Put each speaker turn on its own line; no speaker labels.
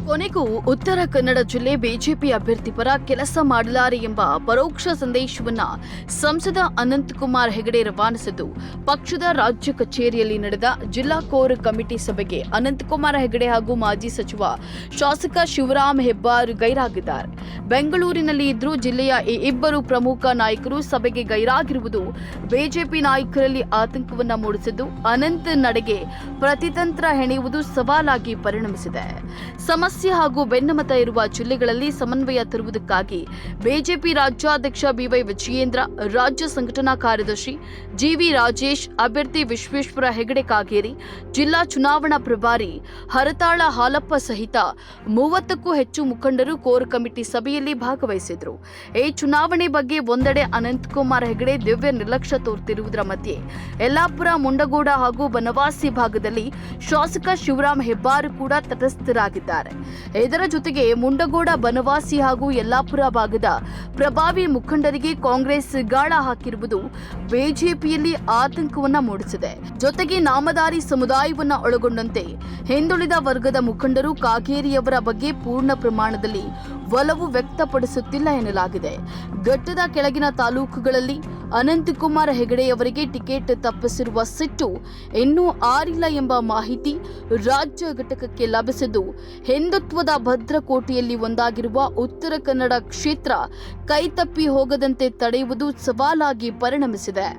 ಕೊನೆಗೂ ಉತ್ತರ ಕನ್ನಡ ಜಿಲ್ಲೆ ಬಿಜೆಪಿ ಅಭ್ಯರ್ಥಿ ಪರ ಕೆಲಸ ಮಾಡಲಾರೆ ಎಂಬ ಪರೋಕ್ಷ ಸಂದೇಶವನ್ನ ಸಂಸದ ಅನಂತಕುಮಾರ್ ಹೆಗಡೆ ರವಾನಿಸಿದ್ದು ಪಕ್ಷದ ರಾಜ್ಯ ಕಚೇರಿಯಲ್ಲಿ ನಡೆದ ಜಿಲ್ಲಾ ಕೋರ್ ಕಮಿಟಿ ಸಭೆಗೆ ಅನಂತಕುಮಾರ್ ಹೆಗಡೆ ಹಾಗೂ ಮಾಜಿ ಸಚಿವ ಶಾಸಕ ಶಿವರಾಮ್ ಹೆಬ್ಬಾರ್ ಗೈರಾಗಿದ್ದಾರೆ. ಬೆಂಗಳೂರಿನಲ್ಲಿ ಇದ್ರೂ ಜಿಲ್ಲೆಯ ಈ ಇಬ್ಬರು ಪ್ರಮುಖ ನಾಯಕರು ಸಭೆಗೆ ಗೈರಾಗಿರುವುದು ಬಿಜೆಪಿ ನಾಯಕರಲ್ಲಿ ಆತಂಕವನ್ನ ಮೂಡಿಸಿದ್ದು ಅನಂತ್ ನಡೆಗೆ ಪ್ರತಿತಂತ್ರ ಹೆಣೆಯುವುದು ಸವಾಲಾಗಿ ಪರಿಣಮಿಸಿದೆ. ಸಮಸ್ಯೆ ಹಾಗೂ ಬೆನ್ನಮತ ಇರುವ ಜಿಲ್ಲೆಗಳಲ್ಲಿ ಸಮನ್ವಯ ತರುವುದಕ್ಕಾಗಿ ಬಿಜೆಪಿ ರಾಜ್ಯಾಧ್ಯಕ್ಷ ಬಿವೈ ವಿಜಯೇಂದ್ರ, ರಾಜ್ಯ ಸಂಘಟನಾ ಕಾರ್ಯದರ್ಶಿ ಜಿವಿ ರಾಜೇಶ್, ಅಭ್ಯರ್ಥಿ ವಿಶ್ವೇಶ್ವರ ಹೆಗಡೆ ಕಾಗೇರಿ, ಜಿಲ್ಲಾ ಚುನಾವಣಾ ಪ್ರಭಾರಿ ಹರತಾಳ ಹಾಲಪ್ಪ ಸಹಿತ 30ಕ್ಕೂ ಹೆಚ್ಚು ಮುಖಂಡರು ಕೋರ್ ಕಮಿಟಿ ಸಭೆಯಲ್ಲಿ ಭಾಗವಹಿಸಿದರು. ಈ ಚುನಾವಣೆ ಬಗ್ಗೆ ಒಂದೆಡೆ ಅನಂತಕುಮಾರ್ ಹೆಗಡೆ ದಿವ್ಯ ನಿರ್ಲಕ್ಷ್ಯ ತೋರುತ್ತಿರುವುದರ ಮಧ್ಯೆ ಯಲ್ಲಾಪುರ, ಮುಂಡಗೋಡ ಹಾಗೂ ಬನವಾಸಿ ಭಾಗದಲ್ಲಿ ಶಾಸಕ ಶಿವರಾಮ್ ಹೆಬ್ಬಾರ್ ಕೂಡ ತಟಸ್ಥರಾಗಿದ್ದಾರೆ. ಇದರ ಜೊತೆಗೆ ಮುಂಡಗೋಡ, ಬನವಾಸಿ ಹಾಗೂ ಯಲ್ಲಾಪುರ ಭಾಗದ ಪ್ರಭಾವಿ ಮುಖಂಡರಿಗೆ ಕಾಂಗ್ರೆಸ್ ಗಾಳ ಹಾಕಿರುವುದು ಬಿಜೆಪಿಯಲ್ಲಿ ಆತಂಕವನ್ನ ಮೂಡಿಸಿದೆ. ಜೊತೆಗೆ ನಾಮಧಾರಿ ಸಮುದಾಯವನ್ನ ಒಳಗೊಂಡಂತೆ ಹಿಂದುಳಿದ ವರ್ಗದ ಮುಖಂಡರು ಕಾಗೇರಿಯವರ ಬಗ್ಗೆ ಪೂರ್ಣ ಪ್ರಮಾಣದಲ್ಲಿ ಒಲವು ವ್ಯಕ್ತಪಡಿಸುತ್ತಿಲ್ಲ ಎನ್ನಲಾಗಿದೆ. ಘಟ್ಟದ ಕೆಳಗಿನ ತಾಲೂಕುಗಳಲ್ಲಿ ಅನಂತಕುಮಾರ್ ಹೆಗಡೆಯವರಿಗೆ ಟಿಕೆಟ್ ತಪ್ಪಿಸಿರುವ ಸಿಟ್ಟು ಇನ್ನೂ ಆರಿಲ್ಲ ಎಂಬ ಮಾಹಿತಿ ರಾಜ್ಯ ಘಟಕಕ್ಕೆ ಲಭಿಸಿದ್ದು, ಹಿಂದುತ್ವದ ಭದ್ರಕೋಟೆಯಲ್ಲಿ ಒಂದಾಗಿರುವ ಉತ್ತರ ಕನ್ನಡ ಕ್ಷೇತ್ರ ಕೈತಪ್ಪಿ ಹೋಗದಂತೆ ತಡೆಯುವುದು ಸವಾಲಾಗಿ ಪರಿಣಮಿಸಿದೆ.